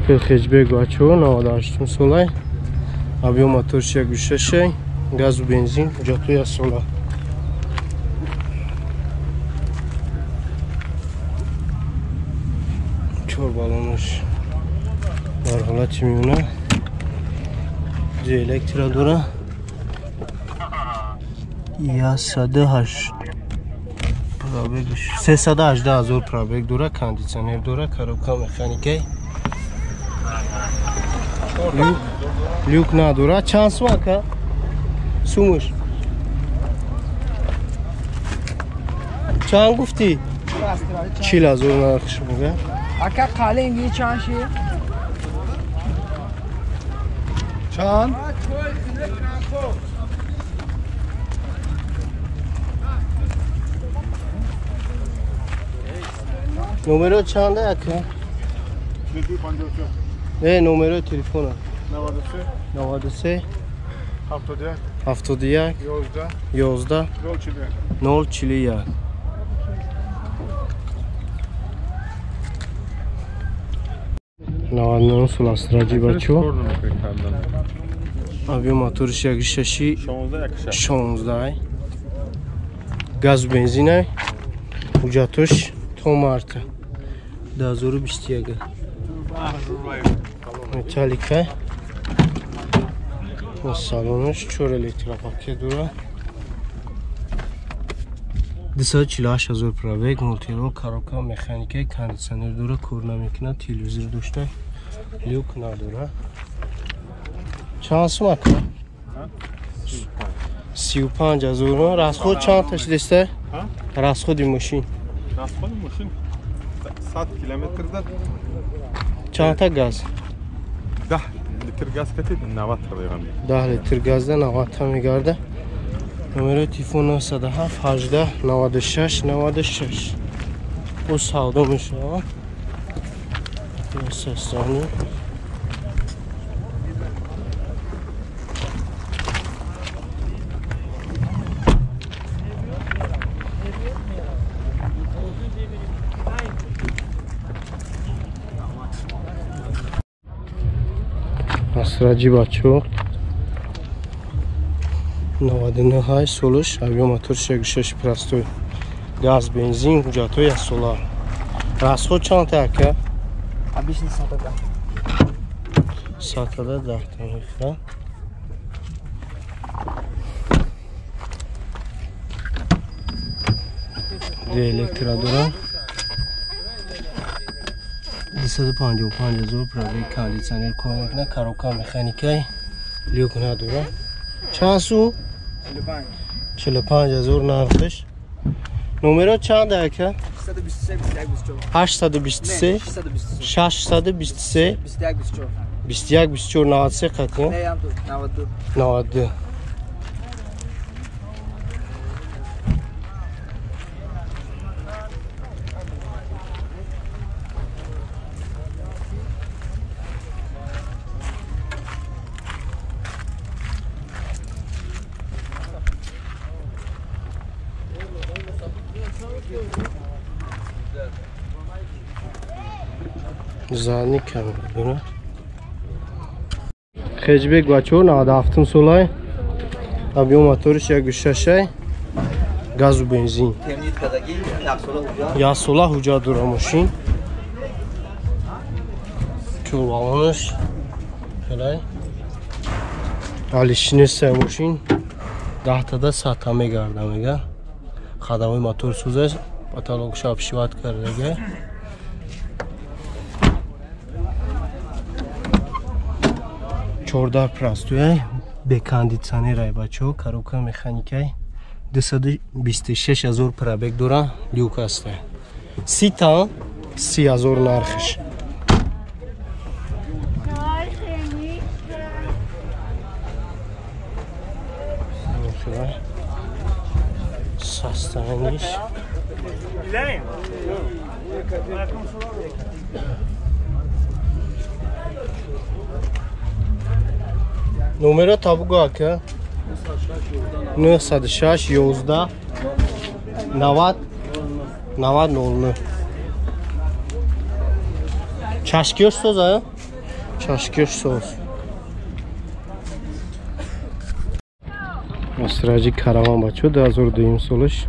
Opel hatchback бачаҳо 98 солаи. Авио моторш 1.6, газу бензин, ҳуҷҷатҳои асола. Чор балонаш дар ҳолати миёна. Электро дора. 318,000 пробег дора, кондитсионер дора, коробка механикаи. Люк надора. Чанд сум ака? Сумаш? Чанд гуфти? 40,000 нархш мега. Ака қалинги чанд ши? Чанд? Номеро чанда ака? 52. Номеро телефона? 93 71 11 041. Наваднон суластраҷи бачо. Авио моториш 1.6 16. Газ бензинай. ҳуҷҷатош то марта 2021. Металлика. Салонаш 4 электропакет дора. 248,000 пробег, мультирол, коробка механикаи, кондитсионер дора, кор намекунад, телевизор дошта, люк надора. Чанд сум ака? 35,000. Расход чанд ташлиста? Расходи машин. Расходи машин 100 километрда чанд та газ? 10 литр газ катед 90 та мегардад. 10 литр газда 90 та мегарда. Номеро телефон 97 18 96 96. Бо савдо мешава. Састани. Асраҷи бачо 99 солаш, авио моторш 1.6 простой, газ бензин, ҳуҷҷатҳои асола. Расход чанд та ака? Обычно 100. 100 10 та мехӯрад. Электро дора. 255,000 пробег, кондитсионер кор мекунад, коробка механикаи, люк надора. Чанд сум? 45,000 нархш. Номеро чанд ака? 823 623 21 24 93 қати? 92. Задни камера дора. Hatchback бачо 97 солаи. Авио моториш 1.6, газу бензин. Я сола ҳуҷҷат дора машин. Чор балонаш. Халай. Алишинеса машин 10 та 100 та мегарда мега. Хадамаи мотор сӯзаш, потолокш обшиват кардага. Чорда простой, без кондиционера бачо, коробка механикаи, 226,000 пробег дора, люк аст. 30 та 30,000 нархш. Sastanış. Numara tabu aka 906 11 90 90 0. Çaşkıyorsunuz ha? Çaşkır sos. Asracı karavan bacho 2002 solish.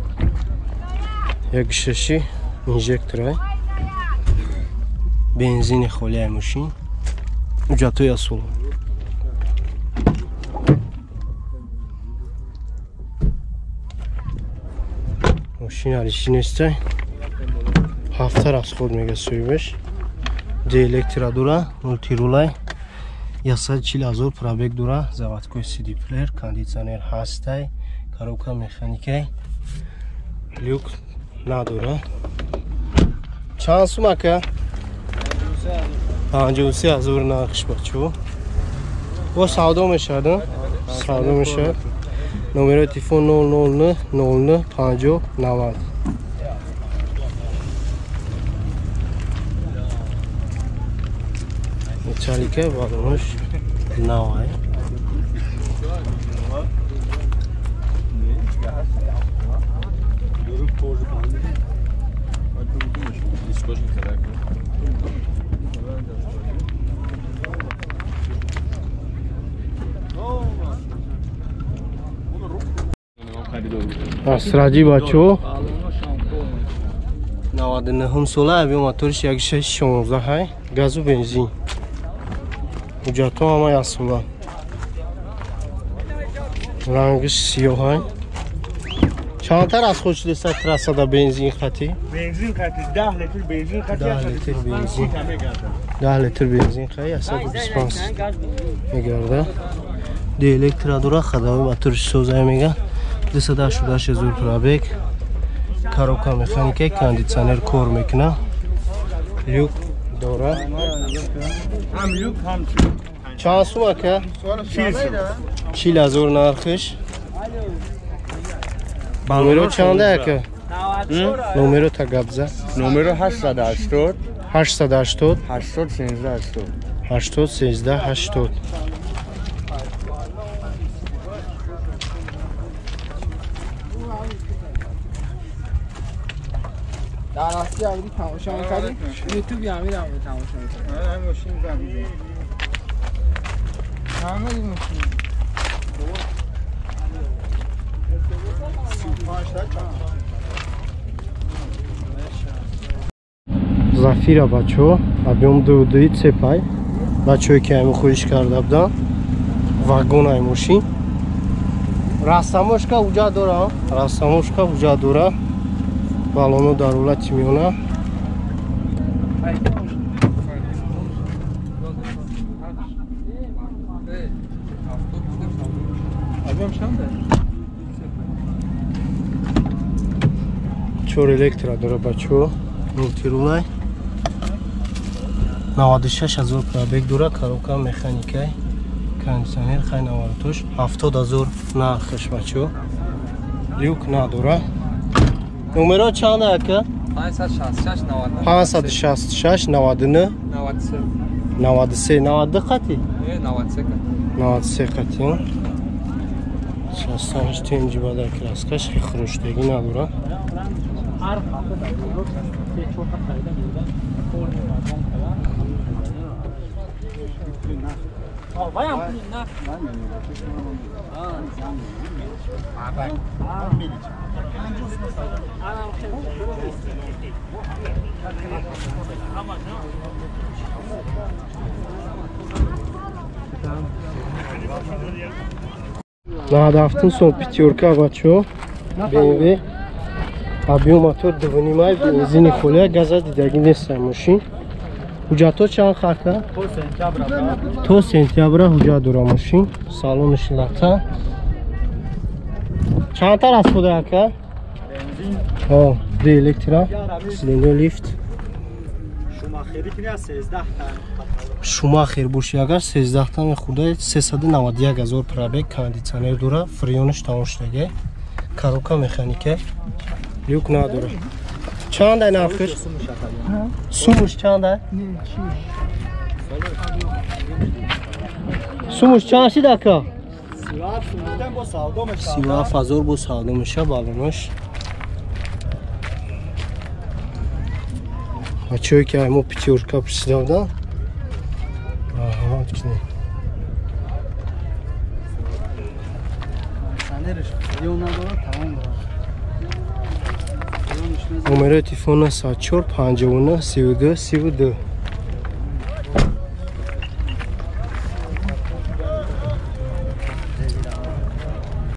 Як шаши инжектора. Бензин холия машин. Уҷату ясул. Машин алишинестай. Hafta расход мегасоибеш. Де электро дура, мултирулай. Ясад 40,000 пробег дура, заводской CD плеер, кондиционер ҳастай, коробка механикай. Люк надора. Чанд сум ака? 53,000 нархш бачо. Бо савдо мешад? Савдо мешад. Номер телефон 009 09 50 90. Metalike balonmuş. Navay. Asracı bacho 99 sola abi motorش 16 hay gaz و benzin Ucato ama yasula rangış siyah hay چند تا از خودش لیست تراسادا benzin خطی بنزین خطی 10 لیتر بنزین خطی 10 لیتر benzin 10 لیتر benzin خطی 125 میگرده دی الکترادورا خدمه موتورش سوزای میگن 288,000 پرابگ коробка механика кондиционер кор мекуна люк дора هم لوک هم чанд сум ака 40,000 нархш номеро чанда ака номеро тагабза نمره 880 880 80 13 80 80 13 80 در راستی عبدی تماشا می‌کردی؟ یوتیوب یا میرم تماشا می‌کردی؟ همه ماشین زدید همه این ماشین Zafira bacho объем 2 цепай бачое ки ами хӯиш карда будам вагонай мошин расамошка уҷа дора расамошка уҷа дора балону дар ҳолати миёна чор электро дора бачо мултирулай 96,000 пробег дора коробка механикай кондиционер хай наваратош 70,000 нархш бачо люк надора номеро чанда ака 566 99 93 92 қати 93 қати 68 темҷибада краскаш хируштаги надора Надо сон пятерка бачо BMW объем мотор 2,5 бензин холия газа дидаги нестай машин ҳуҷҷато чанд харка то сентябра ҳуҷҷат дора машин салони шилата чандта расхода ака бензин ди электро силиндр лифт шумахер боши агар 13 та мехурда 391,000 пробег кондиционер дора фриониш тамоштаги коробка механика люк надора чанда нархш сумуш чанда сумуш чанши дака 37,000 бо савдо меша балонаш бачое ки мо пятерка присидавда پیشنهاد کنید. نمره تلفن 74 59 32 32